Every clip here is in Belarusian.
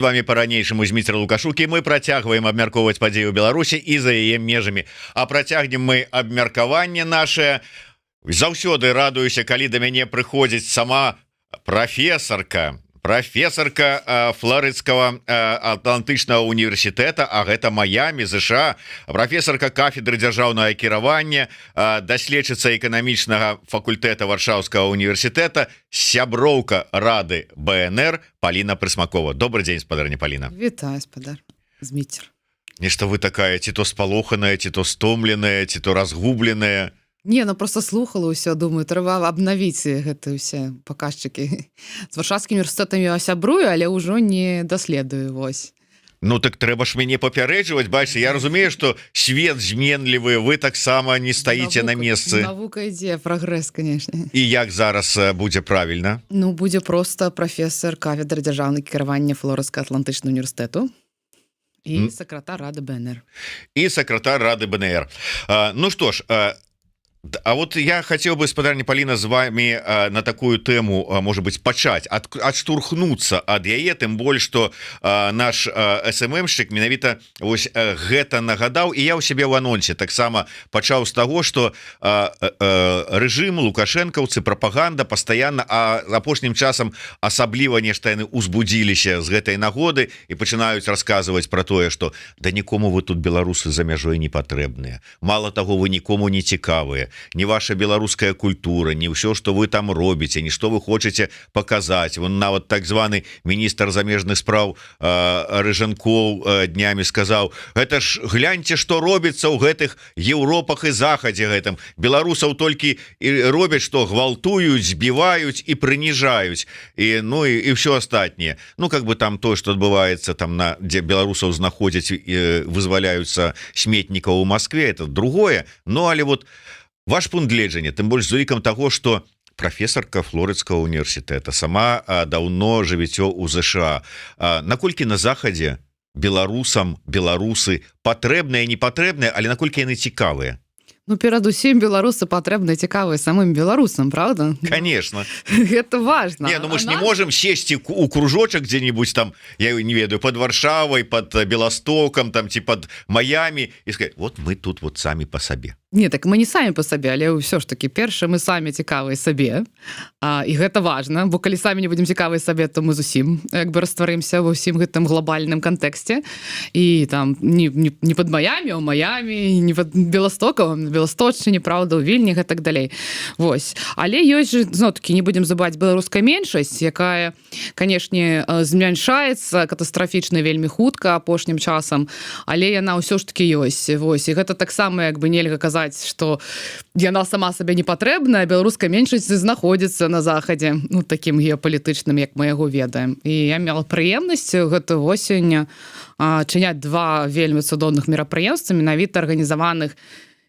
вами по-ранейшаму Зміцер Лукашук, і мы працягваем абмяркоўваць падзеі ў Беларусі і за яе межамі. А працягнем мы абмеркаванне наше. Заўсёды радуюся, калі да мяне прыходзіць сама прафесарка Флоридского Атлантычнага універсітэта, а гэта Майами, США, прафесарка кафедры дзяржаўнага кіравання, даследчыца эканамічнага факультэта Варшаўскага універсітэта, сяброўка Рады БНР Полина Прысмакова. Добрый день, спадарня Полина. Вітаю, спадар Зміцер. Нешта вы такая, ці то спалоханая, ці то стомленая, ці то разгубленая. Не, ну просто слухала ўсё, думаю, трэба абнавіць гэты ўсе паказчыкі. З Варшаўскім універсітэтам я сябрую, але ўжо не даследую, вось. Ну так трэба ж мяне папярэджваць, бачыце, я разумею, што свет зменлівы, вы таксама не стаіце на месцы. Навука ідзе, прагрэс, канешне. І як зараз будзе правільна? Ну, будзе проста прафесар кафедры дзяржаўнага кіравання Флоридскага Атлантычнага універсітэту і сакратар Рады БНР. І сакратар Рады БНР. Ну што ж, а вот я хотел бы, спадарня Полина, з вами на такую тему, может быть, пачаць, адштурхнуцца ад яе, тым больш, што наш СММщик менавіта вось гэта нагадаў, і я ў сябе ў анонсе таксама пачаў з таго, што рэжым, лукашэнкаўцы, прапаганда пастаянна, а апошнім часам асабліва нешта яны узбудзіліся з гэтай нагоды і пачынаюць расказваць пра тое, што да нікому вы тут, беларусы, за мяжой не патрэбныя. Мала таго, вы нікому не цікавыя. Не ваша беларуская культура, не ўсё, што вы там робіце, не што вы хочаце паказаць. Вон нават так званы міністр замежных спраў Рыжанкоў днямі сказаў: гэта ж гляньце, што робіцца ў гэтых Еўропах і захадзе гэтым. Беларусаў толькі і робяць, што гвалтуюць, збіваюць і прыніжаюць. І ну і ўсё астатняе. Ну как бы там тое, што адбываецца там, дзе беларусаў знаходзяць і вызваляюцца сметнікаў у Маскве, это другое. Ну але вот ваш пункт гледжання, тым больш з улікам таго, што прафесарка Флоридскага універсітэта сама даўно жывіце ў ЗША. Наколькі на захадзе беларусам беларусы патрэбныя, не патрэбныя, але наколькі яны цікавыя? Ну, перадусім беларусы патрэбны цікавыя самым беларусам, правда? Конечно. Гэта важно. Не, ну мы ж не можем сесці у кружочак дзе-нибудь там, я не ведаю, под Варшавай, под Беластокам, там, ці под Майами, і сказать, вот мы тут вот самі по сабе. Не, так мы не самі по сабе, але ўсё ж таки перша мы самі цікавыя сабе, і гэта важна, бо калі самі не будзем цікавыя сабе, то мы зусім як бы растварымся ва ўсім гэтым глобальным кантэксце, і там не под Майами, а ў Майами, не под Беластокам, Беласточчыне, правда, у Вільні і так далей. Вось. Але ёсць же, зноў-такі, не будзем забываць, беларуская меншасць, якая, канешне, змяншаецца катастрафічна вельмі хутка апошнім часам, але яна ўсё ж таки ёсць. Вось. І гэта таксама як бы нельга казаць, што яна сама сабе не патрэбная, беларуская меншасць знаходзіцца на захадзе, ну, такім геапалітычным, як мы яго ведаем. І я мела прыемнасць гэтую восень чыняць два вельмі цудоўных мерапрыемствы, менавіта арганізаваных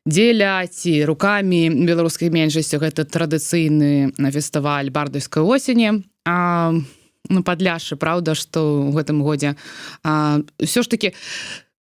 дзеля ці рукамі беларускай меншасці. Гэта традыцыйны фестываль бардаўскай осені. Ну, Падляшшы, правда, што ў гэтым годзе ўсё ж такі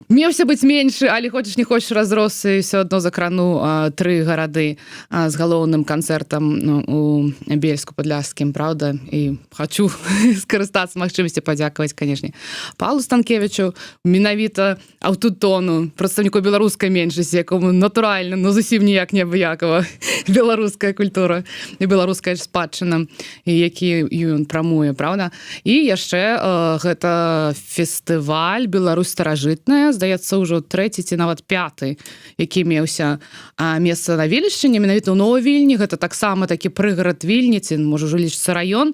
меўся быць меншы, але хочаш не хочаш разросся, і ўсё адно закрану тры гарады з галоўным канцэртам у Бельску-Падляшскім, правда, і хачу скарыстацца магчымасцю падзякаваць, канешне, Павлу Станкевічу, менавіта аўтутону, прадстаўніку беларускай меншасці, якому натуральна, ну зусім ніяк не абыякава беларуская культура і беларуская спадчына, які ён прамуе, правда. І яшчэ гэта фестываль «Беларусь старажытная», здаецца, ўжо трэці ці нават пяты, які меўся месца на Вільшчыне, менавіта ў Новай Вільні. Гэта таксама такі прыгарад Вільні, ці, можа, ўжо лічыцца раён,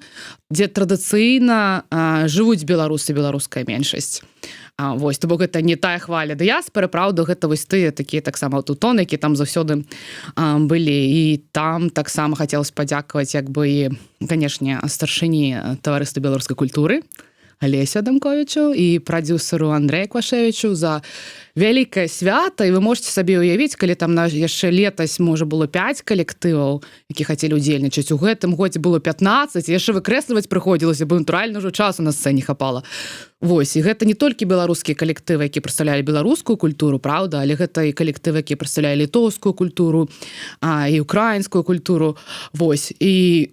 дзе традыцыйна жывуць беларусы, беларуская меншасць. Вось, то бок гэта не тая хваля дыяспары, правда, гэта вось тыя такія таксама аўтутоны, які там заўсёды былі. І там таксама хацелася падзякаваць, як бы, і, канешне, старшыні таварыства беларускай культуры Алесю Адамковічу і прадзюсеру Андрэю Квашевічу за вялікае свята. І вы можете сабе ўявіць, калі там яшчэ летась, можа, было 5 калектываў, які хацелі ўдзельнічаць, у гэтым годзе было 15, яшчэ выкрэсліваць прыходзілася, бо натуральна ўжо часу на сцэне хапала. Вось, і гэта не толькі беларускія калектывы, які прадстаўлялі беларускую культуру, правда, але гэта і калектывы, які прадстаўлялі літоўскую культуру, і украінскую культуру. Вось, і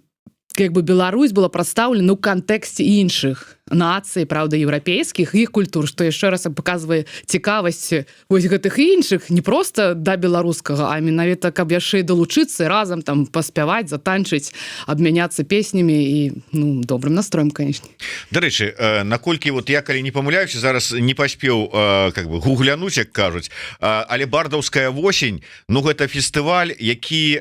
як бы Беларусь была прадстаўлена ў кантэксце іншых нацый, правда, еўрапейскіх, іх культур, што яшчэ раз паказвае цікавасць вось гэтых іншых, не проста да беларускага, а менавіта, каб яшчэ і далучыцца, разам там паспяваць, затанчыць, абмяняцца песнямі і, ну, добрым настроем, конечно. Дарэчы, наколькі вот я, калі не памыляюся, зараз не паспеў как бы гуглянуць, як кажуць, але бардаўская восень, ну, гэта фестываль, які,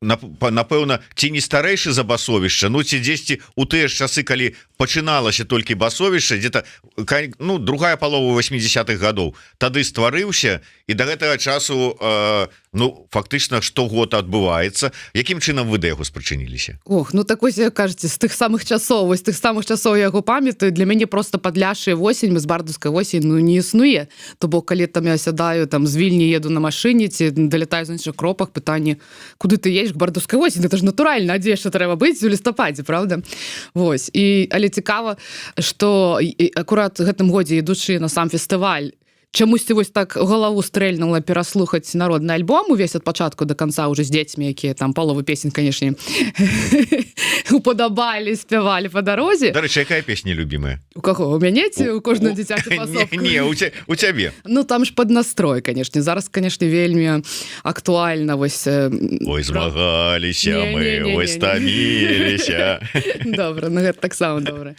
напэўна, ці не старэйшы за басовішча, ну, ці дзесьці у тыя ж часы, калі пачыналася толькі басовішча, где-то, ну, другая палова 80-х гадоў, тады стварыўся, і да гэтага часу, ну, фактычна штогод адбываецца. Якім чынам вы да яго спрычыніліся? Ох, ну так вось, як кажаце, з тых самых часоў, вось тых самых часоў яго памятаю, для мяне просто падляшая восень, без бардаўскай восень, ну, не існуе. То бок, калі там я сядаю, там, з Вільні еду на машыне, ці далятаю з іншых кропах, пытанне, куды ты едзеш к бардаўскай восень? Гэта ж натуральна, а дзе яшчэ трэба быць у лістападзе, правда? Вось. Але цікава, што акурат гэтым годзе, ідучы на сам фестываль, чамусьці вось так галаву стрэльнула пераслухаць народны альбом увесь ад пачатку до канца уже з дзецьмі, якія там палову песень, канешне, уподабалі, спявалі па дарозе. Дарэчы, якая песня любімая? У каго? У мяне ці у кожную дзіцячую пасобку? Не, у цябе. Ну, там ж пад настрой, канешне. Зараз, канешне, вельмі актуальна. Вось, ой, змагаліся мы, ой, стаміліся. Добра, ну гэта таксама добра.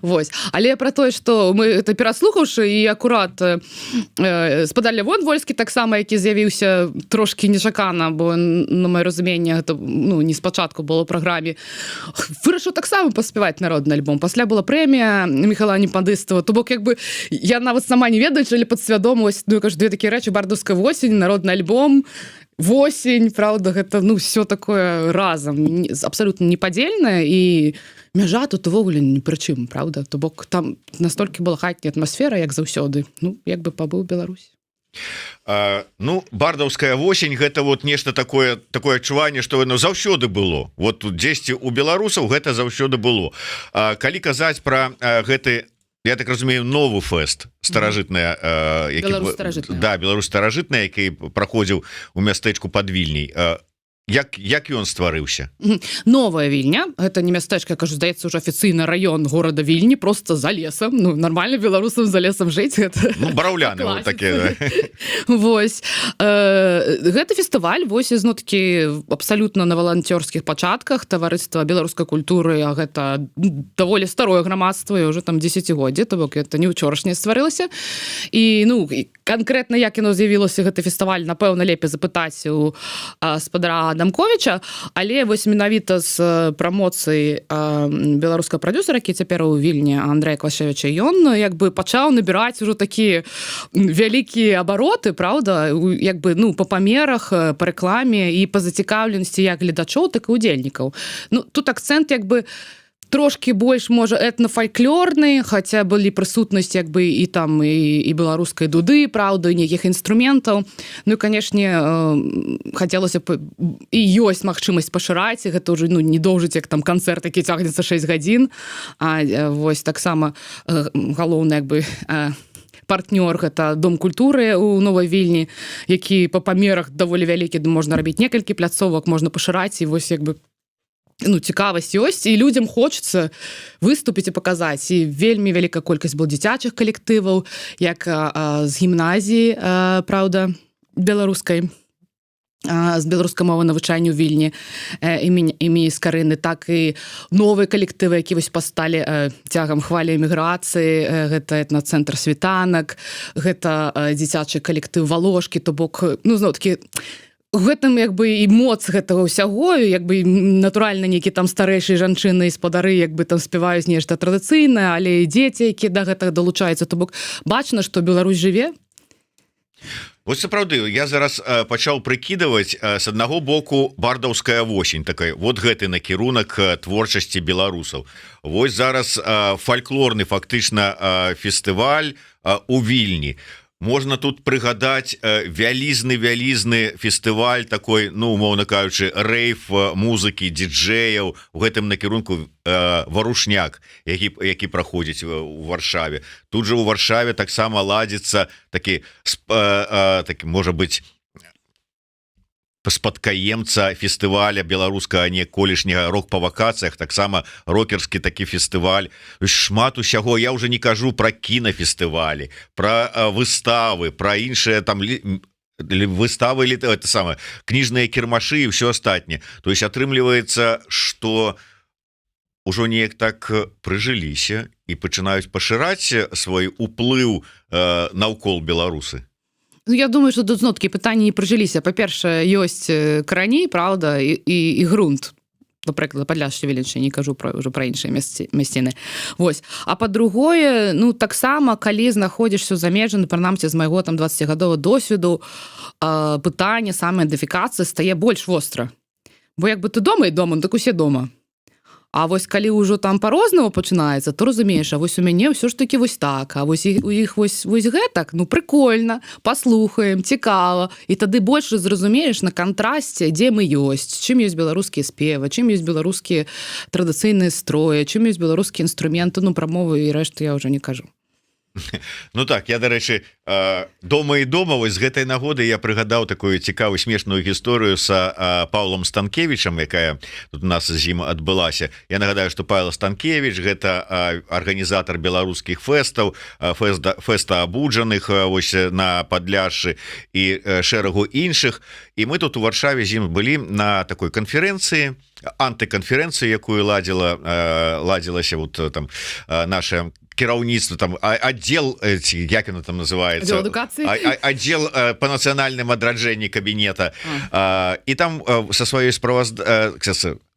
Вось. Але пра тое, што мы это пераслухаўшы, і акурат спадар Лявон Вольскі таксама, які з'явіўся трошкі нечакана, бо на маё разуменне гэта, ну, не спачатку было ў праграме, вырашыў таксама паспяваць народны альбом. Пасля была прэмія Міхала Непадыстава. То бок, як бы, я нават сама не ведаю, але падсвядома, ну, я кажу, две такія рэчы: бардаўская восень, народны альбом, восень, правда, гэта, ну, все такое разам, абсалютна непадзельнае, і мяжа тут увогуле ні пры чым, правда? То бок, там настолькі была хатняя атмасфера, як заўсёды. Ну, як бы пабыў Беларусь. Ну, бардаўская восень, гэта вот нешта такое адчуванне, што яно заўсёды было. Вот тут дзесьці у беларусаў гэта заўсёды было. Калі казаць пра гэты, я так разумею, новы фэст старажытная, Беларусь старажытная, які праходзіў у мястэчку пад Вільняй. Як ён стварыўся? Новая Вільня, гэта не мястэчка, я кажу, здаецца, ўжо афіцыйна раён горада Вільні, просто за лесам. Ну, нормально беларусам за лесам жыць. Ну, бараўляны вот такі. Вось. Гэты фестываль, вось, зноў-такі, абсалютна на валанцёрскіх пачатках. Таварыства беларускай культуры, а гэта даволі старое грамадства, і ўжо там дзесяцігоддзе, то бок, гэта не ўчорашняе стварылася. І, ну, канкрэтна, як яно з'явілася, гэты фестываль, напэўна, лепей запытаць у спадара Адамковіча, але вось менавіта з прамоцыі беларускага прадюсера, які цяпер у Вільні, Андрэя Клашевіча, ён як бы пачаў набіраць ужо такія вялікія абароты, правда, як бы, ну, па памерах, па рэкламе і па зацікаўленасці як гледачоў, так і удзельнікаў. Ну, тут акцэнт як бы трошки больш, можа, этнафальклорны, хаця былі прысутнасць як бы і там і беларускай дуды, правда, і нейкіх інструментаў. Ну і, канешне, хацелася б і ёсць магчымасць пашыраць, гэта ўжо, ну, не доўжыць, як там канцэрт, які цягнецца 6 гадзін, а вось таксама галоўны як бы партнёр, гэта Дом культуры у Новай Вільні, які па памерах даволі вялікі, можна рабіць некалькі пляцовак, можна пашыраць, і вось як бы, ну, цікавасць ёсць, і людзям хочацца выступіць і паказаць. І вельмі вялікая колькасць было дзіцячых калектываў, як з гімназіі, правда, беларускай, з беларускай мовы навучання ў Вільні імені Скарыны, так і новыя калектывы, які вось пасталі цягам хвалі эміграцыі. Гэта этнацэнтр Світанак, гэта дзіцячы калектыў Валошкі, то бок, ну, зноў-такі, гэтым як бы і моц гэтага ўсяго, як бы натуральна нейкі там старэйшыя жанчыны і спадары як бы там спяваюць нешта традыцыйнае, але і дзеці, якія да гэтага далучаюцца, то бок бачна, што Беларусь жыве. Вось сапраўды, я зараз пачаў прыкідаваць, з аднаго боку бардаўская восень, такая, вот гэты накірунак творчасці беларусаў. Вось зараз фальклорны фактычна фестываль у Вільні. Можна тут прыгадаць вялізны фестываль такой, ну, умоўна кажучы, рэйф музыкі, діджэяў у гэтым накірунку Варушняк, які праходзіць у Варшаве. Тут жа у Варшаве таксама ладзіцца такі, можа быць, спадкаемца фестываля беларускага не колішняга рок па вакацыях, таксама рокерскі такі фестываль, шмат усяго. Я уже не кажу про кінафестывалі, про выставы, про іншыя там выставы или это самое кніжныя кірмашы і все астатняе. То есть атрымліваецца, что ужо неяк так прыжыліся і пачынаюць пашыраць свой уплыў наўкол беларусы. Ну, я думаю, что тут зноткі пытанні не прыжыліся. Па-першае, ёсць карані, правда, і грунт. Напрыклад, Падляшшча Віленчыне, не кажу ўжо пра іншыя мясціны. Вось. А па-другое, ну, таксама, калі знаходзішся за межамі, прынамсі, з майго там 20-гадовага досведу, пытанне самаідэнтыфікацыі стае больш востра. Бо як бы ты дома і дома, так усе дома. А вось калі ўжо там па-рознаму пачынаецца, то разумееш, а вось у мяне ўсё ж такі вось так, а вось у іх вось гэтак, ну прикольна, паслухаем, цікава, і тады больш зразумееш на кантрасце, дзе мы ёсць, чым ёсць беларускія спевы, чым ёсць беларускія традыцыйныя строі, чым ёсць беларускія інструменты, ну пра мову і рэшту я ўжо не кажу. Ну так, я, дарэчы, дома і дома, вось з гэтай нагоды я прыгадаў такую цікавую смешную гісторыю са Павлом Станкевічам, якая тут у нас з ім адбылася. Я нагадаю, што Павел Станкевіч гэта арганізатар беларускіх фэстаў, фэста абуджаных вось на Падляшшы і шэрагу іншых. І мы тут у Варшаве з ім былі на такой канферэнцыі, антыканферэнцыі, якую ладзілася вот там наша кіраўніцтва, там аддзел, як яно там называется, аддзел по нацыянальным адраджэнні кабінета, і там со сваёй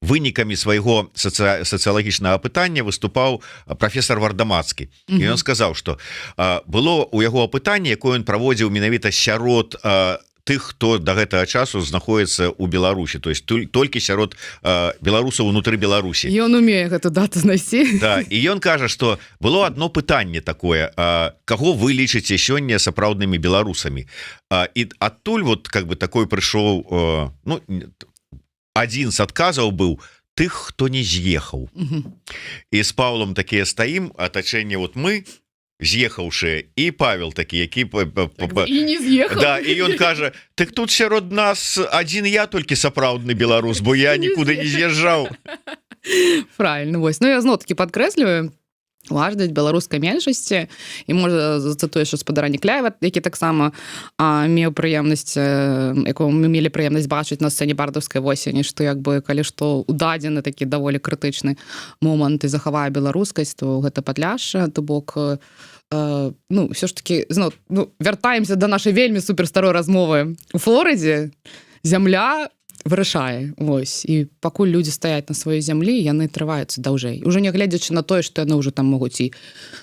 вынікамі свайго сацыялагічнага пытання выступаў прафесор Вардамацкі. І ён сказаў, што было у яго апытанне, якое ён праводзіў менавіта сярод тых, хто до гэтага часу знаходіцца ў Беларусі, то есть толькі сярод беларусаў унутры Беларусі. Ён умее гэту дату знайсці. Да, і ён кажа, што было одно пытанне такое: каго вы лічыце сёння сапраўднымі беларусамі? І адтуль вот как бы такой прыйшоў, ну, адзін з адказаў быў тых, хто не з'ехаў. І з Павлом такія стаім, атачэнне вот мы з'ехаўшы, і Павел такі, які і не з'ехаў. Да, і ён кажа: так тут сярод нас адзін я толькі сапраўдны беларус, бо я нікуды не з'язджаў. Правильно, вось. Ну, я зноў-такі падкрэсліваю важнасць беларускай меншасці, і можа зацытую гаспадара Некляева, які таксама меў прыемнасць, якую мы мелі прыемнасць бачыць на сцэне бардаўскай восені, што як бы калі што у дадзены такі даволі крытычны момант і захавае беларускасць, то гэта Падляшша, то бок ну, ўсё ж такі, зноў, ну, вяртаемся да нашай вельмі суперстарой размовы. У Флорыдзе зямля вырашае, вось, і пакуль людзі стаяць на сваёй зямлі, яны трываюцца даўжэй. Уже не гледзячы на тое, што яны ўжо там могуць і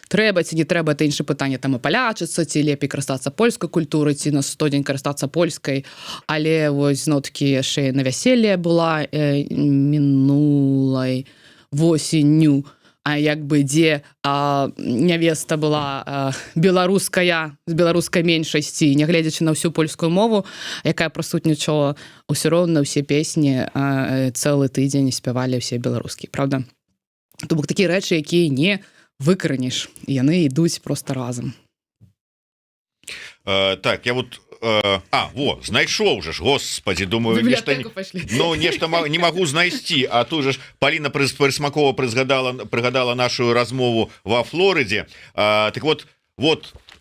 трэба ці не трэба, это інше пытанне, там і палячыцца, ці лепей карыстацца польскай культурай, ці на 100 дзень карыстацца польскай, але вось зноў-такі яшчэ на вяселле была мінулай восенню, а як бы дзе нявеста была беларуская, з беларускай меншасці, нягледзячы на ўсю польскую мову, якая прысутнічала, ўсё роўна ўсе песні цэлы тыдзень спявалі ўсе беларускія, правда? То бок такія рэчы, якія не выкараніш, яны ідуць проста разам. Так, я вот знайшоў же ж, господи, думаю, нешта не магу знайсці, а тут же ж Паліна Прысмакова прыгадала нашу размову во Флорыдзе. Так вот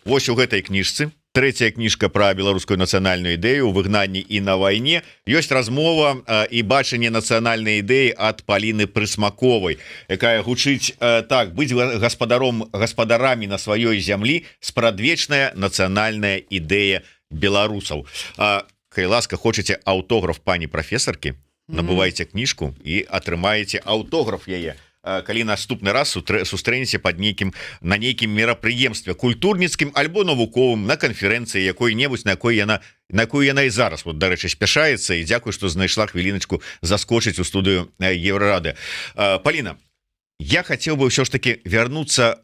вось у гэтай кніжцы, трэцяя кніжка пра беларускую нацыянальную ідэю, выгнанні і на вайне, ёсць размова і бачанне нацыянальнай ідэі ад Паліны Прысмаковай, якая гучыць так: быць гаспадарамі на сваёй зямлі, спрадвечная нацыянальная ідэя беларусаў. Калі ласка, хочаце аўтограф пані прафесаркі, набывайце кніжку і атрымаеце аўтограф яе, калі наступны раз сустрэнеце на нейкім мерапрыемстве культурніцкім альбо навуковым, на канферэнцыі якой-небудзь, на якую яна і зараз, вот, дарэчы, спяшаецца, і дзякую, што знайшла хвіліначку заскочыць у студыю Еўрарады. Паліна, я хацеў бы ўсё ж таки вярнуцца,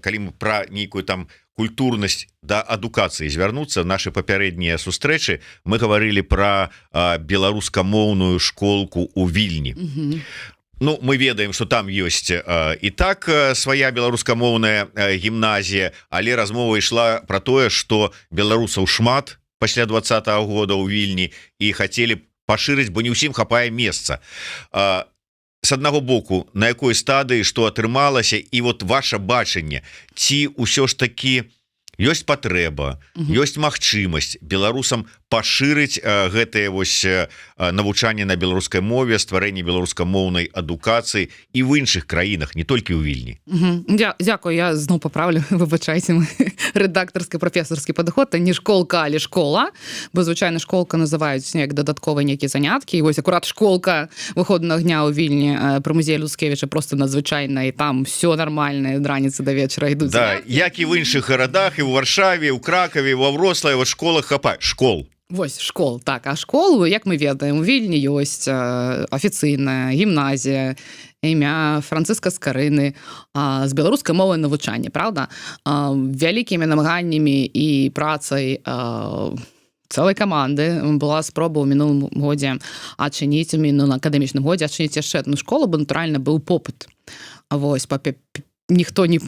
калі мы пра нейкую там культурнасць да адукацыі звярнуцца. Нашы папярэднія сустрэчы мы гаварылі пра беларускамоўную школку ў Вільні. Ну, мы ведаем, что там ёсць і так свая беларускамоўная гімназія, але размова ішла про тое, что беларусаў шмат пасля 20-го года ў Вільні, і хацелі пашырыць, бо не ўсім хапае месца. С аднаго боку, на якой стадыі што атрымалася, і вот ваше бачанне, ці ўсё ж такі ёсць патрэба, ёсць магчымасць беларусам пашырыць гэтае вось навучанне на беларускай мове, стварэнне беларускамоўнай адукацыі і в іншых краінах, не толькі ў Вільні. Дякую, я зноў паправлю, выбачайце, рэдактарскі прафесарскі падыход, не школка, але школа, бо звычайна школка называюць неяк дадатковыя нейкія заняткі, і вось акурат школка выходнага дня ў Вільні пры музеі Люцкевіча просто надзвычайна, і там все нармальна, ад раніцы да вечара ідуць. Да, як і в іншых гарадах, і ў Варшаве, у Кракове, ва Вроцлаве, в школах хапае школ. Вось школ, так, а школу, як мы ведаем, у Вільні ёсць афіцыйная гімназія, імя Францыска Скарыны з беларускай мовай навучання, правда? Вялікімі намаганнямі і працай цэлай каманды была спроба ў мінулым годзе адчыніць, у мінулым акадэмічным годзе адчыніць яшчэ адну школу, бо натуральна быў попыт. Вось, ніхто не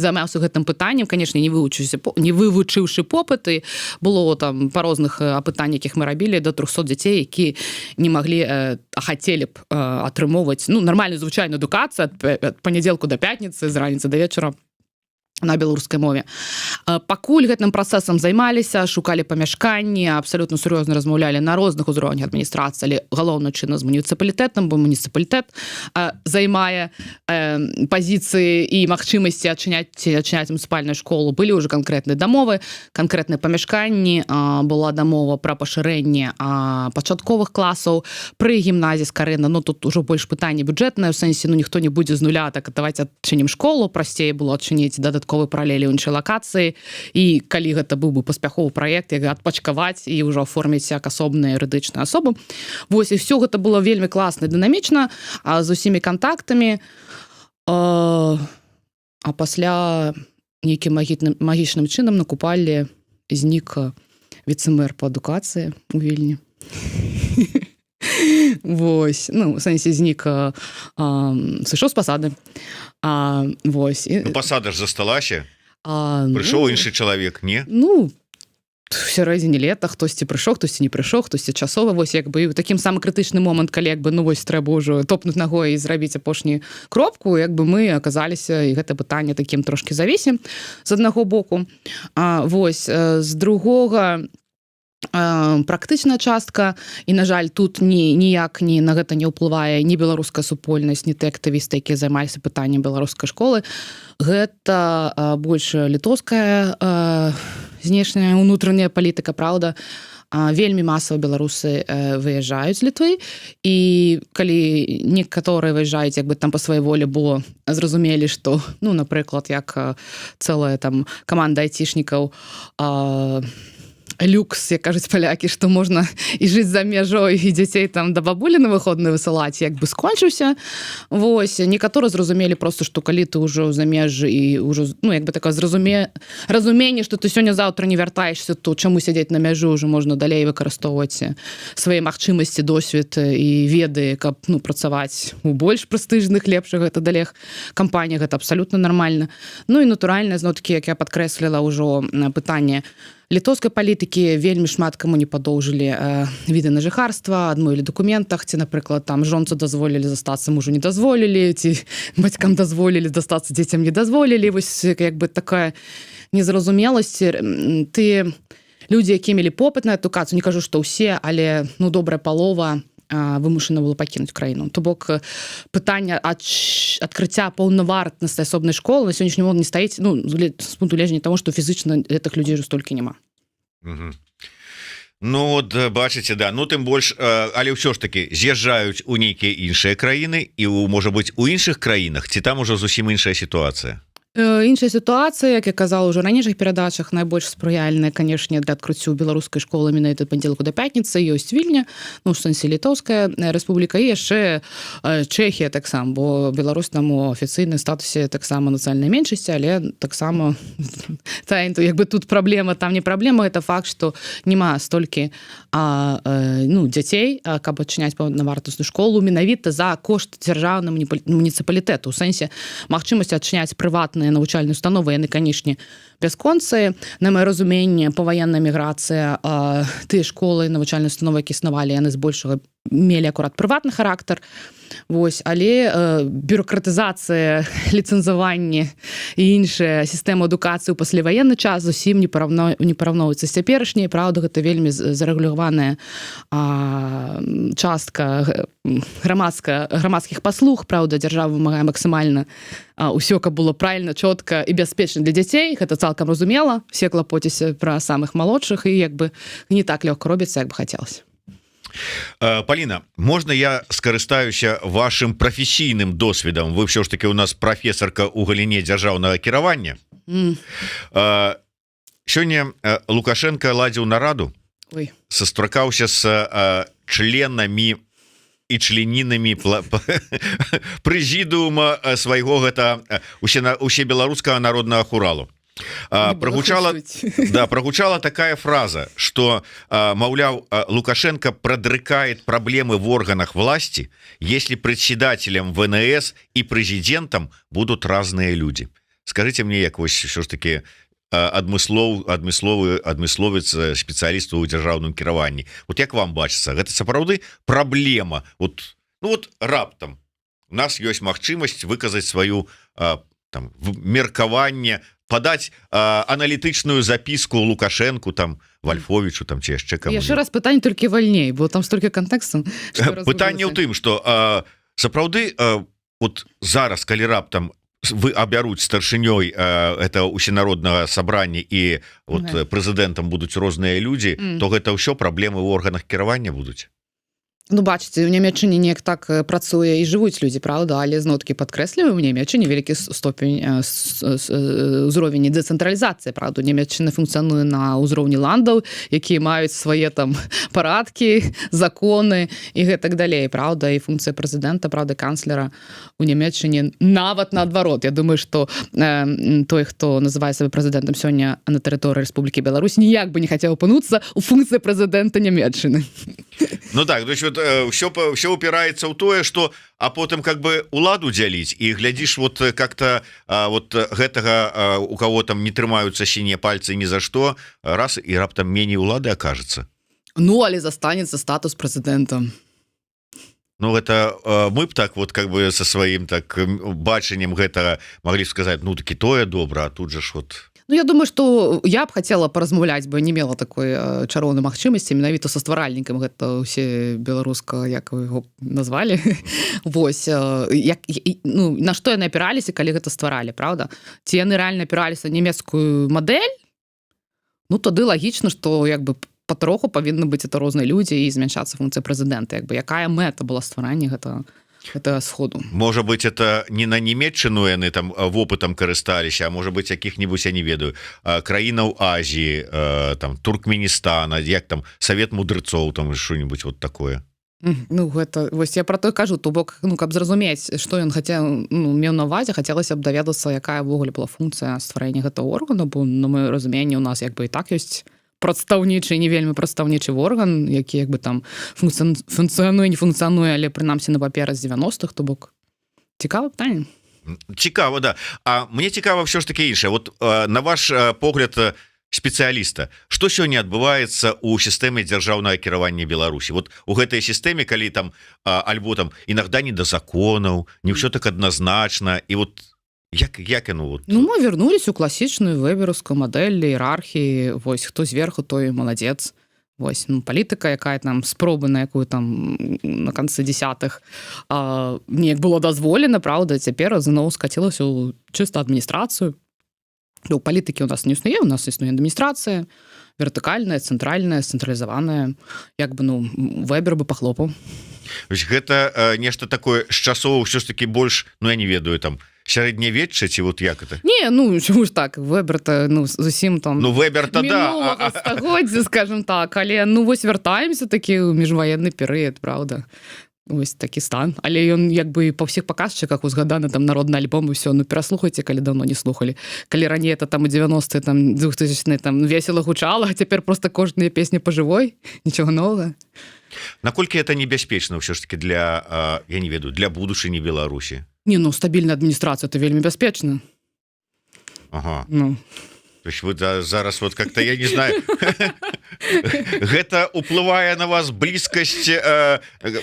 займаўся гэтым пытаннем, конечно, не вывучыўшы попыты, было там па розных апытаннях, якіх мы рабілі, до 300 дзяцей, які не маглі, а хацелі б атрымоўваць нармальную звычайную адукацыю ад панядзелку да пятніцы, з раніцы да вечара на беларускай мове. Пакуль гэтым працэсам займаліся, шукалі памяшканні, абсалютна сур'ёзна размаўлялі на розных узроўнях адміністрацыі, але галоўна чынна з муніцыпалітэтам, бо муніцыпалітэт займае пазіцыі і магчымасці адчыняць муніцыпальную школу. Былі ўжо канкрэтныя дамовы, канкрэтныя памяшканні, была дамова пра пашырэнне пачатковых класаў пры гімназіі Скарына. Тут ужо больш пытанне бюджэтнае, у сэнсе, ніхто не будзе з нуля, так давайте адчынім школу, прасцей было адчыніць дадатковы паралелі ў іншай лакацыі, і калі гэта быў бы паспяховы праект, як адпачкаваць і ўжо аформіць як асобную юрыдычную асобу. Вось, і все гэта было вельмі класна і дынамічна, з усімі кантактамі, а пасля нейкім магічным чынам на Купаллі знік віцэ-мэр па адукацыі ў Вільні. Вось, у сэнсе знік, сышоў з пасады. Вось. Пасада ж засталася? Прыйшоў іншы чалавек, не? В сярэдзіне лета хтосьці прыйшоў, хтосьці не прыйшоў, хтосьці часова, вось як бы такім самы крытычны момант, калі як бы вось трэба ўжо топнуць нагой і зрабіць апошнюю кропку, як бы мы аказаліся, і гэта пытанне такім трошкі завісім з аднаго боку. Вось, з другога практычная частка, і, на жаль, тут ніяк на гэта не ўплывае ні беларуская супольнасць, ні тыя актывісты, якія займаліся пытаннем беларускай школы. Гэта больш літоўская знешняя унутраная палітыка, правда. Вельмі масава беларусы выязджаюць з Літвы, і калі некаторыя выязджаюць як бы там па сваёй волі, бо зразумелі, што, напрыклад, як цэлая там каманда айцішнікаў люкс, як кажуць палякі, што можна і жыць за мяжой, і дзяцей там да бабулі на выходныя высылаць, як бы скончыўся. Вось, некаторыя зразумелі просто, што калі ты ўжо за межы і ўжо, як бы такое разуменне, што ты сёння-заўтра не вяртаешся, то чаму сядзець на мяжы, ўжо можна далей выкарыстоўваць свае магчымасці, досвед і веды, каб працаваць у больш прэстыжных, лепшых гэта далег кампаніях, гэта абсалютна нармальна. І натуральна, зноў-такі, як я падкрэсліла ўжо пытанне літоўскай палітыкі, вельмі шмат каму не падоўжылі віды на жыхарства, адмовілі дакументах, ці, напрыклад, там жонцу дазволілі застацца, мужу не дазволілі, ці бацькам дазволілі застацца, дзецям не дазволілі. Вось як бы такая незразумеласць. Ты людзі, якія мелі попыт на адукацыю, не кажу, што ўсе, але добрая палова вымушана было пакінуць краіну. То бок пытанне адкрыцця паўнавартаснай асобнай школы на сённяшні момант не стаіць, з пункту гледжання таго, што фізычна гэтых людзей ўжо столькі няма. Бачыце, да, тым больш, але ўсё ж такі з'язджаюць у нейкія іншыя краіны і, можа быць, у іншых краінах, ці там ужо зусім іншая сітуацыя? Іншая сітуацыя, як я казала ўжо ранейшых перадачах, найбольш спрыяльная, канешне, для адкрыццю беларускай школы менавіта панядзелку да пятніцы, ёсць Вільня, в сэнсе Літоўская рэспубліка, і яшчэ Чэхія таксама, бо Беларусь там у афіцыйнай статусе таксама нацыянальнай меншасці, але таксама як бы тут праблема, там не праблема, гэта факт, што няма столькі дзяцей, каб адчыняць паўнавартасную школу менавіта за кошт дзяржаўнага муніцыпалітэту, у сэнсе магчымасці адчыняць прыватную сучасныя навучальныя установы, яны, канешне, бясконцыя. На маё разуменне, паваенная міграцыя, тыя школы, навучальныя установы, які існавалі, яны збольшага мелі акурат прыватны характар. Вось, але бюрократызацыя, ліцэнзаванне і іншая сістэма адукацыі ў пасляваенны час зусім не параўноўваецца з цяперашняй. Праўда, гэта вельмі зарэгуляваная частка грамадскіх паслуг. Праўда, дзяржава вымагае максімальна ўсё, каб было правільна, чётка і бяспечна для дзяцей. Гэта цалкам разумела. Все клапоцяся пра самых малодшых, і як бы не так лёгка робіцца, як бы хацелася. Паліна, можна я скарыстаюся вашим прафесійным досведам? Вы ўсё ж таки у нас прафесарка ў галіне дзяржаўнага кіравання. Сёння Лукашенко ладзіў нараду, сустракаўся з членамі і членінамі прэзідыума свайго гэта усебеларускага народнага хуралу. Прогучала такая фраза, что, маўляў, Лукашенко продрыкает проблемы в органах власти, если председателем ВНС и президентом будут разные люди. Скажите мне, як вось все ж таки адмысловец спецыяліст у дзяржаўным кіраванні, вот як вам бачыцца, гэта сапраўды праблема? Вот раптам у нас ёсць магчымасць выказаць сваю меркаванне, подать аналітычную записку Лукашенку, там, Вальфовичу, там, ці яшчэ каму. Яшчэ раз пытанне толькі вальней, бо там столькі кантэксту. Пытанне ў тым, што сапраўды вот зараз, калі раптам вы абяруць старшынёй это усенароднага сабрання і вот прэзідэнтам будуць розныя людзі, то гэта ўсё праблемы ў органах кіравання будуць. Ну, бачыце, у Нямецчыне неяк так працуе і жывуць людзі, праўда, але зноў-такі падкрэсліваем, у Нямецчыне вялікі ўзровень дэцэнтралізацыі, праўда, Нямецчына функцыянуе на ўзроўні ландаў, якія маюць свае там парадкі, законы і гэтак далей, праўда, і функцыя прэзідэнта, праўда, канцлера у Нямецчыне нават наадварот. Я думаю, што той, хто называе сябе прэзідэнтам сёння на тэрыторыі Рэспублікі Беларусь, ніяк бы не хацеў апынуцца ў функцыі прэзідэнта Нямецчыны. Ну так, то есть вот все упирается в то, что а потом как бы уладу дзяліць и глядишь вот как-то вот гэтага у кого там не трымаются синие пальцы ни за что, раз и раптам меней улады окажется. Ну, але застанется статус прэзідэнта. Ну это мы б так вот как бы со своим так бачаннем гэтага могли сказать, ну таки тое добра, а тут же ж вот... Ну, я думаю, што я б хацела паразмаўляць, бо не мела такой чароўнай магчымасці, менавіта са стваральнікам гэта ўсе беларуска, як вы яго назвалі. Вось, ну, на што яны апіраліся, калі гэта стваралі, праўда? Ці яны рэальна апіраліся на нямецкую мадэль? Ну, тады лагічна, што як бы патроху павінны быць это розныя людзі і змяншацца функцыя прэзідэнта. Як бы якая мэта была стварання гэта сходу. Может быть, это не на Нямецчыну яны там вопытам карысталіся, а может быть, якіх-нибудь, я не ведаю, краінаў Азіі, там Туркменістана, як там Савет мудрецоў, там что-нибудь вот такое. Ну, гэта, вось я пра то кажу, то бок, ну, каб зразумець, што ён хацеў, ну, меў на ўвазе, хацелася б даведацца, якая ўвогуле была функцыя стварэння гэтага органа, бо на маё разуменне у нас як бы і так ёсць прадстаўнічы, не вельмі прадстаўнічы орган, які як бы там функцыянуе, не функцыянуе, але прынамсі на паперы з 90-х, то бок цікава пытанне. Цікава, да. А мне цікава ўсё ж таки іншае. Вот на ваш погляд спецыяліста, што сёння адбываецца ў сістэме дзяржаўнага кіравання Беларусі? Вот у гэтай сістэме, калі там альбо там інагда не да законаў, не ўсё так адназначна, і вот як яно вот... Ну, мы вернулись у класічную вэберускую мадэль іерархіі, вось хто зверху, той маладзец. Вось, ну, палітыка, якая там спробы на якую там на канцы десятых неяк было дазволена, праўда, цяпер зноў скацілася ў чыста адміністрацыю. У палітыкі у нас не існуе, у нас існуе адміністрацыя, вертыкальная, цэнтральная, цэнтралізаваная, як бы, ну, вэбер бы пахлопаў. Гэта нешта такое з часоў ўсё ж таки больш, ну, я не ведаю, там, сярэднявечча, ці вот як это? Не, ну, чому ж так, вэбер-то, ну, зусім там... Ну, вэбер-то, да. Мінулага стагоддзя, скажем так, але, ну, вось вяртаемся такі ў міжваенны перыяд, правда? Вось такі стан. Але ён, як бы, па ўсіх паказчыках узгаданы, там, народны альбом і ўсё. Ну, пераслухайце, калі даўно не слухалі. Калі раней это, там, у 90-е, там, 2000-е, там, весела гучала, а цяпер проста кожная песня па жывой, нічога новага. Наколькі это небяспечна ўсё ж таки для, я не ведаю, для будучыні Беларусі? Не, ну, стабільная адміністрацыя, это вельмі бяспечна. Ага. Ну. То есть вы зараз вот как-то, я не знаю, гэта уплывае на вас блізкасць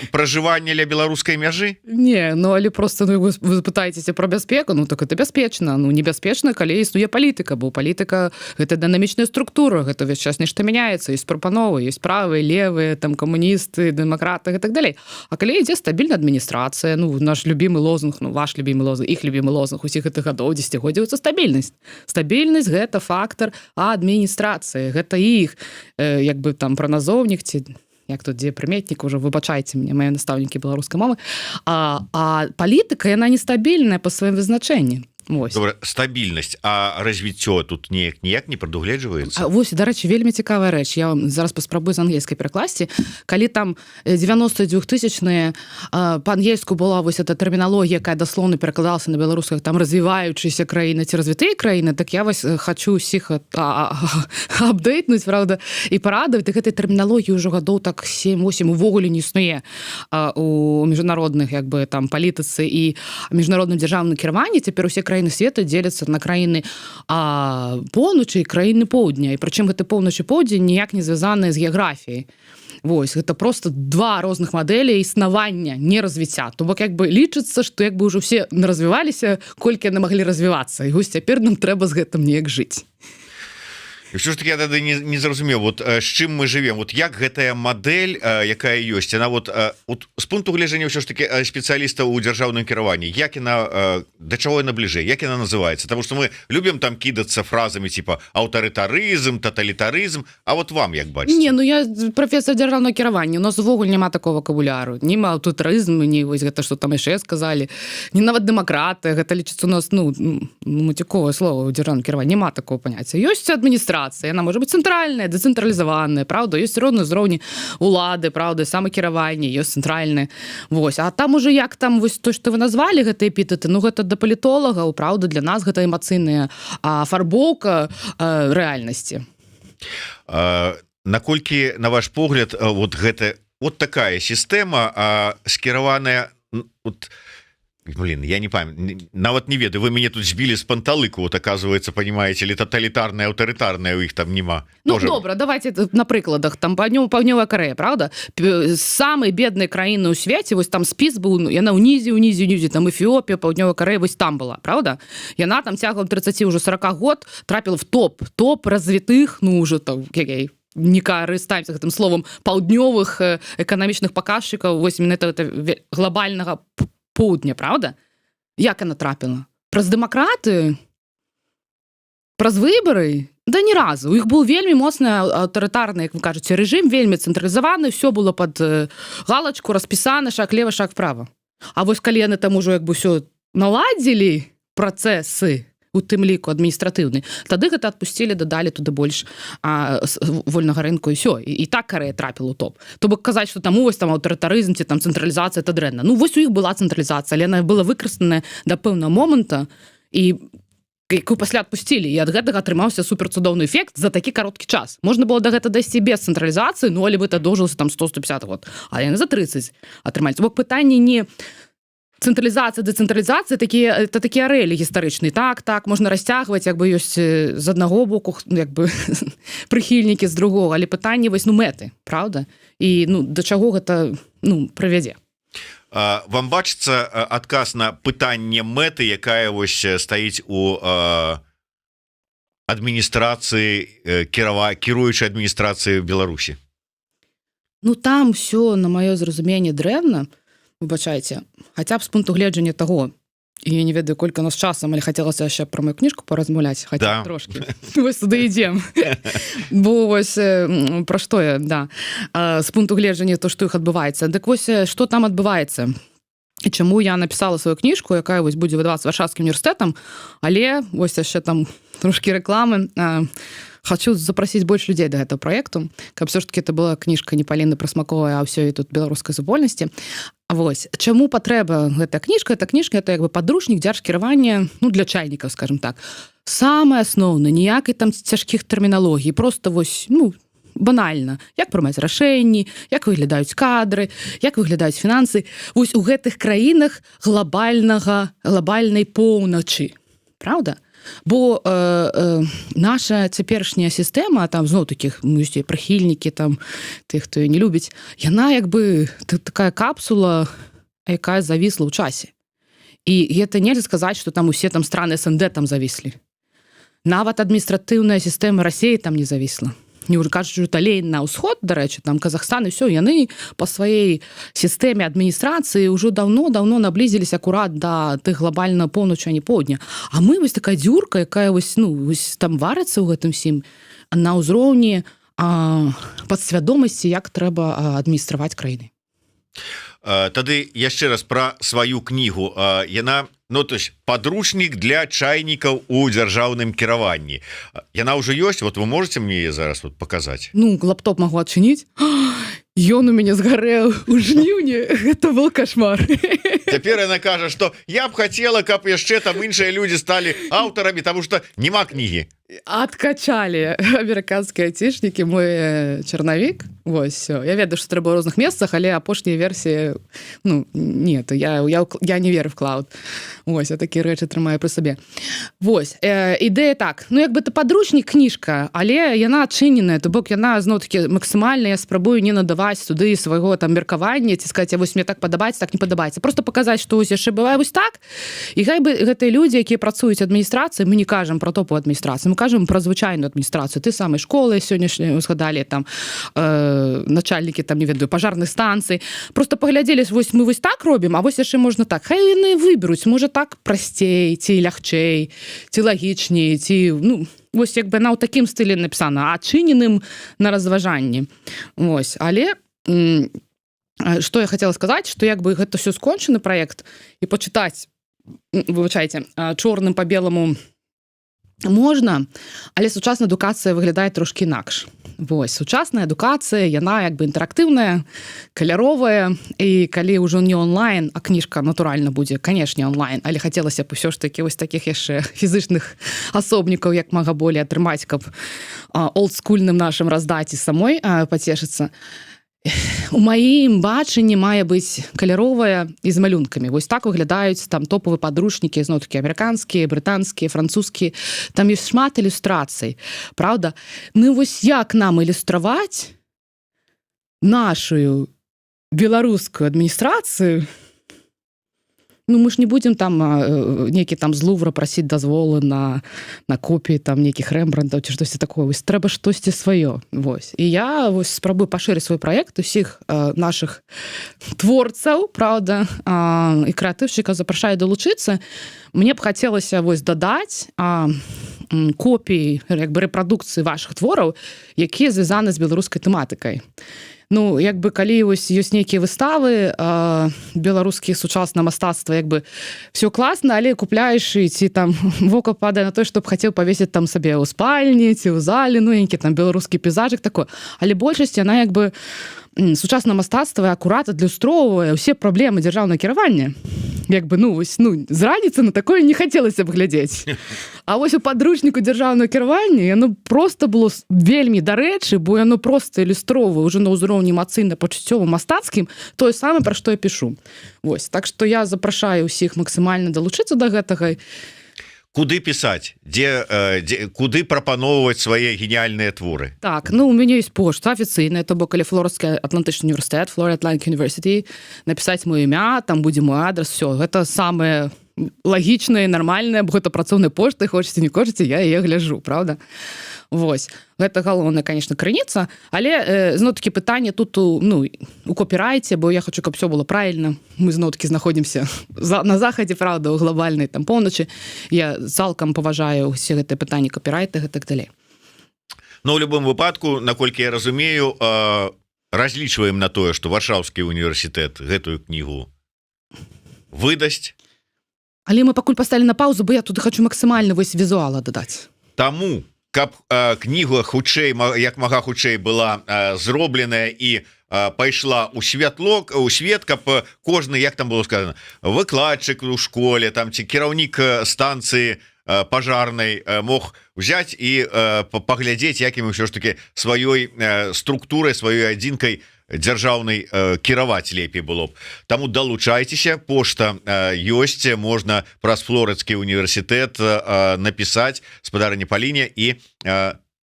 пражывання ля беларускай мяжы? Не, ну але просто ну, вы пытаецеся про бяспеку, ну так это бяспечна, ну небяспечна, калі існуе палітыка, бо палітыка гэта дынамічная структура, гэта ўвесь час нешта мяняецца, ёсць прапановы, ёсць правыя, левыя, там камуністы, дэмакраты і так далей. А калі ідзе стабільная адміністрацыя, ну наш любімы лозунг, ну ваш любімы лозунг, іх любімы лозунг усіх гэтых гадоў, дзесяцігоддзяў, це стабільнасць. Стабільнасць гэта фактор адміністрацыі, гэта іх як бы там пра назоўнік ці як тут дзе прыметнік уже, выбачайце мне, мае настаўнікі беларускай мовы, а палітыка яна нестабільная па сваім вызначэнні. Вось. Добра, стабільнасць, а развіццё тут ніяк не прадугледжваецца? Вось, дарэчы, вельмі цікавая рэч. Я вам зараз паспрабую з ангельскай перакласці. Калі там 92-тысячныя па-ангельску была вось эта тэрміналогія, якая даслоўна перакладалася на беларусках, там развіваючыся краіны ці развітыя краіны, так я вось хачу ўсіх апдэйтнуць, правда, і парадаваць. Гэтай тэрміналогіі ўжо гадоў так 7-8 увогуле не існуе у міжнародных як бы там палітыцы і міжнародным дзяржаўным кіраванні. Цяпер усе краіны свету дзеляцца на краіны поўначы і краіны поўдня. І прычым гэты поўнач і поўдзень ніяк не звязаныя з геаграфіяй. Вось, гэта просто два розных мадэлі існавання, не развіцця. То бок як бы лічыцца, што як бы ўжо все развіваліся, колькі яны маглі развівацца. І вось цяпер нам трэба з гэтым неяк жыць. І ўсё ж таки я тады не зразумеў, вот з чым мы живем, вот як гэтая мадэль, якая ёсць, она вот з пункту гледжання ўсё ж таки спецыяліста ў дзяржаўным кіраванні, як яна, да чаго яна бліжэй, як яна называецца? Потому что мы любім там кідацца фразамі типа аўтарытарызм, таталітарызм, а вот вам як бачыце? Не, ну я прафесор дзяржаўнага кіравання, у нас увогуле няма такого вокабуляру, ні аўтарытарызм, ні вось гэта што там яшчэ сказалі, ні нават дэмакраты, гэта лічыцца у нас ну мацюковае слово ў дзяржаўным кіраванні, няма такого паняцця. Ёсць адміністрацыя, яна можа быць цэнтральная, дэцэнтралізаваная, правда, ёсць розныя ўзроўні улады, правда, самакіраванне, ёсць цэнтральнае. Вось, а там уже як там вось то, што вы назвалі гэтыя эпітэты, ну гэта да палітолагаў, правда, для нас гэта эмацыйная афарбоўка рэальнасці. Наколькі, на ваш погляд, вот гэта вот такая сістэма скіраваная, вот блин, я не памятаю, нават не ведаю, вы мяне тут збілі з панталыку, вот оказывается, понимаете, или тоталітарная, аўтарытарная у іх там нема. Ну, тоже... добра, давайте на прыкладах. Там Паўднёвая Карэя, правда? Самыя бедныя краіны ў свеце, вось там спіс быў, яна ўнізе, там Эфіопія, Паўднёвая Карэя, вось там была, правда? Яна там цягам 30 уже 40 год трапіла в топ развітых, ну, уже там, не карыстаемся гэтым словам, паўднёвых эканамічных паказчыкаў, вось менавіта глобальнага поўдня, правда? Як яна трапіла? Праз дэмакраты? Праз выбары? Да ні разу. У іх быў вельмі моцны аўтарытарны, як вы кажаце, рэжым, вельмі цэнтралізаваны, все было пад галачку, распісана, шаг лева, шаг вправа. А вось калі яны там ужо як бы ўсё наладзілі працэсы, у тым ліку адміністратыўны, тады гэта адпусцілі, дадалі туды больш вольнага рынку і ўсё. І так Карэя трапіла ў топ. То бок казаць, што там вось там аўтарытарызм ці там цэнтралізацыя, это дрэнна. Ну вось у іх была цэнтралізацыя, але яна была выкарыстаная да пэўнага моманта і якую пасля адпусцілі. І ад гэтага атрымаўся суперцудоўны эфект за такі кароткі час. Можна было да гэта дайсці без цэнтралізацыі, ну але бы это доўжылася там 100-150 год. А яны за 30 атрымалі. То бок пытанне не цэнтралізацыя, дэцэнтралізацыя, это такія арэлі гістарычныя. Так, можна расцягваць, як бы ёсць з аднаго боку, як бы прыхільнікі з другога, але пытанне вось, ну, мэты, правда? І, ну, да чаго гэта, ну, прывядзе? Вам бачыцца адказ на пытанне мэты, якая вось стаіць у адміністрацыі, кіруючай адміністрацыі Беларусі? Ну, там ўсё, на маё зразуменне, дрэнна, выбачайце, хаця б з пункту гледжання таго, і я не ведаю, колькі у нас часам, але хацелася яшчэ пра мою кніжку паразмаўляць, хаця трошкі. Вось туды ідзем. Бо вось пра што я, да. З пункту гледжання то, што іх адбываецца. Дык вось, што там адбываецца? І чаму я напісала сваю кніжку, якая вось будзе выдавацца Варшавскім універсітэтам, але вось яшчэ там трошкі рэкламы. Хочу запросіць больш людзей да гэтага праекту, каб все ж таки это была кніжка не Паліны Прасмаковай, а ўсё і тут беларускай супольнасці. Вось, чаму патрэба гэтая кніжка? Эта кніжка, это як бы падручнік дзяржкіравання, ну, для чайнікаў, скажем так. Самае асноўнае, ніякай там цяжкіх тэрміналогій, просто вось, ну, банальна, як прымаць рашэнні, як выглядаюць кадры, як выглядаюць фінансы. Вось у гэтых краінах глобальнай поўначы. Правда? бо наша цяперашняя сістэма там зноў такіх прыхільнікі там тых хто не любіць яна як бы такая капсула якая завісла ў часе і гэта нельзя сказаць что там усе там страны СНД там завіслі нават адміністратыўная сістэма Расіі там не завісла не ўжо кажучы далей на ўсход дарэчы там Казахстан і ўсё яны па сваёй сістэме адміністрацыі ўжо даўно наблізіліся акурат да тых глобальна поўначы а не поўдня а мы вось такая дзюрка якая вось там варыцца ў гэтым сім на ўзроўні падсвядомасці як трэба адміністраваць краіны Тады яшчэ раз пра сваю кнігу яна то есть подручнік для чайнікаў у дзяржаўным кіраванні яна ўжо ёсць вот вы можете мне яе зараз вот показаць лаптоп магу адчыніць ён у мяне згарэў у жніўні гэта был кошмар цяпер яна кажа что я б хацела каб яшчэ там іншыя людзі сталі аўтарамі тому что няма кнігі адкачалі амерыканскія айцішнікі мой чарнавік вось я ведаю што трэба ў розных месцах але апошнія версіі нет я не веру в клауд вось я такія рэчы трымаю пры сабе вось ідэя так як бы ты падручнік кніжка але яна адчыненая то бок яна зноў-такі максімальна я спрабую не надаваць туды свайго там меркавання ці сказаць вось мне так падабаецца так не падабаецца просто паказаць што вось яшчэ бывае вось так і хай бы гэтыя людзі якія працуюць адміністрацыі мы не кажам про топу адміністрацыі кажам про звычайную адміністрацыю ты самай школы сённяшняй узгадалі там начальнікі там не ведаю пажарных станцый просто паглядзелі вось мы вось так робім а вось яшчэ можна так хай яны выберуць можа так прасцей ці лягчэй ці лагічней ці вось як бы на ў такім стылі напісана адчыненым на разважанні вось але што я хацела сказаць што як бы гэта ўсё скончаны праект і пачытаць выбачайце чорным па беламу можна, але сучасная адукацыя выглядае трошкі інакш. Вось, сучасная адукацыя, яна як бы інтэрактыўная, каляровая, і калі ўжо не онлайн, а кніжка натуральна будзе, канешне, онлайн, але хацелася б усё ж такі вось такіх яшчэ фізычных асобнікаў, як мага болей атрымаць, каб олдскульным нашым раздаць і самой пацешыцца. У маім бачанні мае быць каляровая і з малюнкамі. Вось так выглядаюць там топавыя падручнікі, зноў-такі амерыканскія, брытанскія, французскія. Там ёсць шмат ілюстрацый. Праўда? Вось як нам ілюстраваць нашу беларускую адміністрацыю? Мы ж не будзем там нейкі там з Лувра прасіць дазволы на копіі там нейкіх Рэмбрандтаў ці штосьці такое. Вось трэба штосьці сваё. Вось. І я вось спрабую пашырыць свой праект усіх нашых творцаў, праўда, і крэатыўшчыкаў запрашаю далучыцца. Мне б хацелася вось дадаць копіі, як бы рэпрадукцыі вашых твораў, якія звязаны з беларускай тэматыкай. Як бы калі ёсць нейкія выставы беларускіх сучаснага мастацтва, як бы все класна, але купляеш і ці там вока падае на той, што б хацеў павесіць там сабе ў спальні ці ў зале, нейкі там беларускі пейзажык такой. Але большасць яна як бы сучаснае мастацтва акурат адлюстроўвае ўсе праблемы дзяржаўнага кіравання. Як бы, з раніцы на такое не хацелася б глядзець. А вось у падручніку дзяржаўнага кіравання яно проста было вельмі дарэчы, бо яно проста ілюстроўвае ўжо на ўзроўні эмацыйна-пачуццёвым мастацкім тое самае, пра што я пішу. Вось, так што я запрашаю ўсіх максімальна далучыцца да гэтага. Куды пісаць? Куды прапаноўваць свае геніяльныя творы? Так, у мяне ёсць пошта афіцыйная, то бок калі Флоридскі Атлантычны універсітэт, Florida Atlantic University, напісаць маё імя, там будзе мой адрес, все, гэта самае лагічнае, нармальнае, бо гэта працоўная пошта, хочаце, не хочаце, я яе гляджу, правда? Вось. Гэта галоўная, конечно, крыніца, але зноў-такі пытанне тут у копірайце, бо я хочу, каб все было правильно. Мы зноў-такі знаходзімся на захадзе, правда, у глобальнай там поўначы. Я цалкам паважаю усе гэтыя пытанні копірайта і так далей. У любым выпадку, наколькі я разумею, разлічваем на тое, што Варшаўскі універсітэт гэтую кнігу выдасць. Але мы пакуль паставілі на паузу, бо я тут хочу максімальна вось візуала дадаць. Таму каб кніга хутчэй як мага хутчэй была зробленая і пайшла у свет, каб кожны, як там было сказано, выкладчык у школе там ці кіраўнік станцыі пажарнай мог взять і паглядзець, якім ўсё ж таки сваёй структурай, сваёй адзінкай дзяржаўнай кіраваць лепей было б. Таму далучайцеся, пошта ёсць, можна праз Флорыдскі універсітэт напісаць спадарыні Паліне і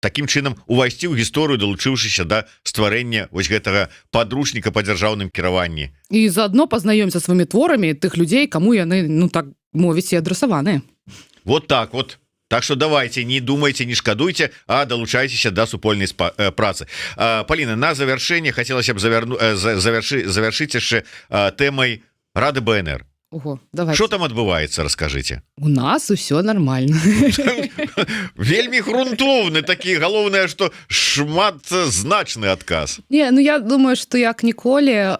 таким чынам увайсці ў гісторыю, далучыўшыся да стварэння вось гэтага падручніка па дзяржаўным кіраванні. І заодно пазнаёмся сваімі творамі тых людзей, каму яны, ну так мовіць, і адрасаваныя. Вот так вот. Так что давайте, не думайте, не шкадуйте, а долучайтесь до супольной працы. Полина, на завершение хотелось бы завершить еще темой Рады БНР. Ого, давайте. Что там отбывается, расскажите. У нас все нормально. Вельмі грунтовны такі, галоўнае, што шматзначны адказ. Не, ну я думаю, што як ніколі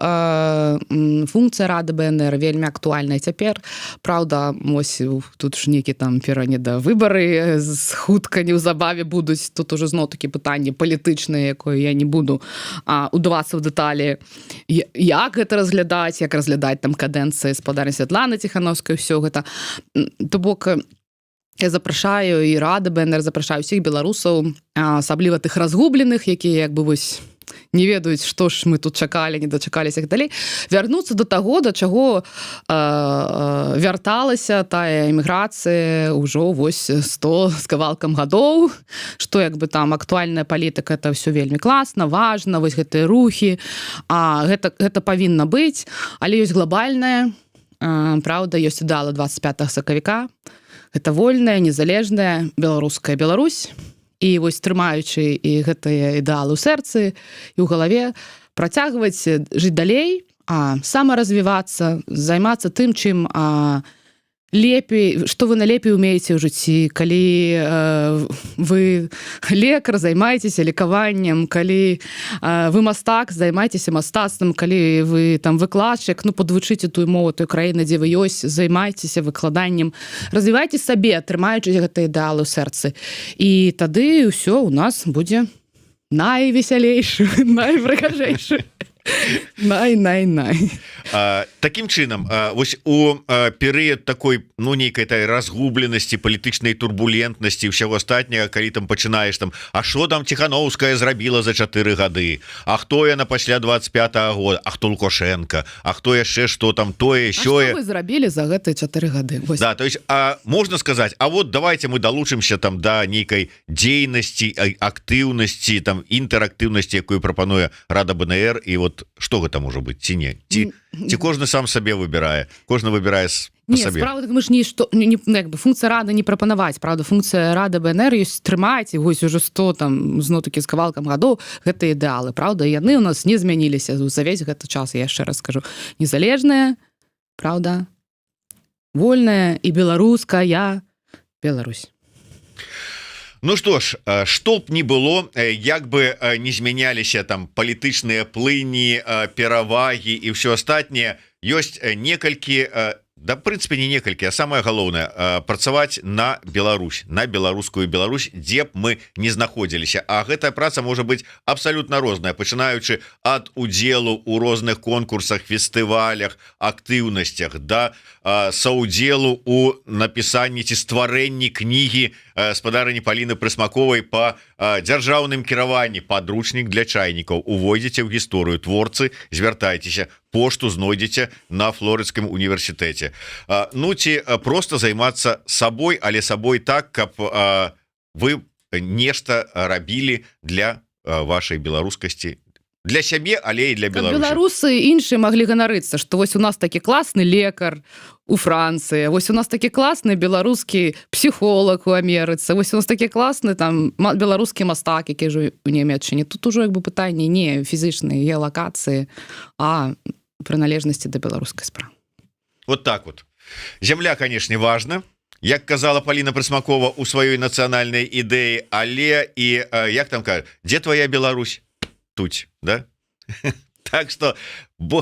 функцыя Рады БНР вельмі актуальная цяпер. Праўда, ось тут ж некі там перанеда выбары хутка неўзабаве будуць. Тут уже зноў такі пытанні палітычныя, якое я не буду удавацца ў дэталі. Як гэта разглядаць, як разглядаць там кадэнцыі спадарні Святланы Ціхановскай, ўсё гэта. То бок я запрашаю і Рада БНР, запрашаю ўсіх беларусаў, асабліва тых разгубленых, якія як бы вось не ведаюць, што ж мы тут чакалі, не дачакаліся і далей, вярнуцца до таго, да чаго вярталася тая эміграцыя ўжо вось 100 з кавалкам гадоў, што як бы там актуальная палітыка, это ўсё вельмі класна, важна, вось гэтыя рухі, гэта павінна быць, але ёсць глобальная, праўда, ёсць ідэалы 25 сакавіка. Гэта вольная, незалежная беларуская Беларусь. І вось трымаючы і гэтыя ідэалы ў сэрцы і ў галаве, працягваць жыць далей, самаразвівацца, займацца тым, чым лепей, што вы найлепей умееце ў жыцці, калі вы лекар, займаецеся лекаваннем, калі вы мастак, займайцеся мастацтвам, калі вы там выкладчык, ну падвучыце тую мову той краіны, дзе вы ёсць, займайцеся выкладаннем, развівайце сабе, трымаючы гэтыя ідэалы ў сэрцы. І тады ўсё у нас будзе найвесялейшы, найпрыгажэйшы. Най. Таким чынам, вось у перыяд такой, ну, нейкай тай разгубленасці, палітычнай турбулентнасці, ўсяго астатняга, калі там пачынаеш там, а што там Ціхановская зрабіла за 4 гады, а хто яна пасля 25-го года, а хто Лукашенко, а хто яшчэ што там тое, сёе. А што вы зрабілі за гэтыя 4 гады? Вось. Да, то есть, можна сказаць, а вот давайте мы далучымся там да нейкай дзейнасці, актыўнасці, там інтэрактыўнасці, якую прапануе Рада БНР, і вот что гэта можа быць, ці не? Ці кожны сам сабе выбірае, кожны выбірае па сабе. Справа, мы ж якби функцыя Рады не прапанаваць, правда, функцыя Рады БНР ёсць трымаць, і вось уже 100 там зноў-такі з кавалкам гадоў гэтыя ідэалы, правда, яны ў нас не змяніліся за ўвесь гэты час, я яшчэ раз скажу, незалежная, правда, вольная і беларуская Беларусь. Ну что ж, што б ні было, як бы не змяняліся там палітычныя плыні, перавагі і ўсё астатняе, ёсць некалькі, да, в прынцыпе, не некалькі, а самае галоўнае, працаваць на Беларусь, на беларускую Беларусь, дзе б мы не знаходзіліся. А гэтая праца можа быць абсалютна розная, пачынаючы ад удзелу ў розных конкурсах, фестывалях, актыўнасцях, да саўдзелу у напісанні ці стварэнні кнігі спадарыні Паліны Прысмаковай па дзяржаўным кіраванні, падручнік для чайнікаў. Увойдзеце ў гісторыю, творцы, звяртайцеся, пошту знойдзеце на Флорыдскім універсітэце. Ну ці просто займацца сабой, але сабой так, каб вы нешта рабілі для вашай беларускасці, для сябе, але і для Беларусі. Беларусы іншыя маглі ганарыцца, што вось у нас такі класны лекар у Францыі, вось у нас такі класны беларускі псіхолог у Амерыцы, вось у нас такі класны там беларускі мастак, які жыве ў Нямецчыне. Тут ужо як бы пытанні не фізычныя геалакацыі, а прыналежнасці да беларускай справы. Вот так вот. Зямля, канешне, важна. Як казала Паліна Прысмакова у сваёй нацыянальнай ідэі, але і, як там кажа, дзе твоя Беларусь? Тут, да? Так што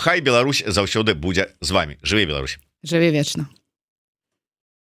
хай Беларусь заўсёды будзе з вами. Жыве Беларусь. Жыве вечна.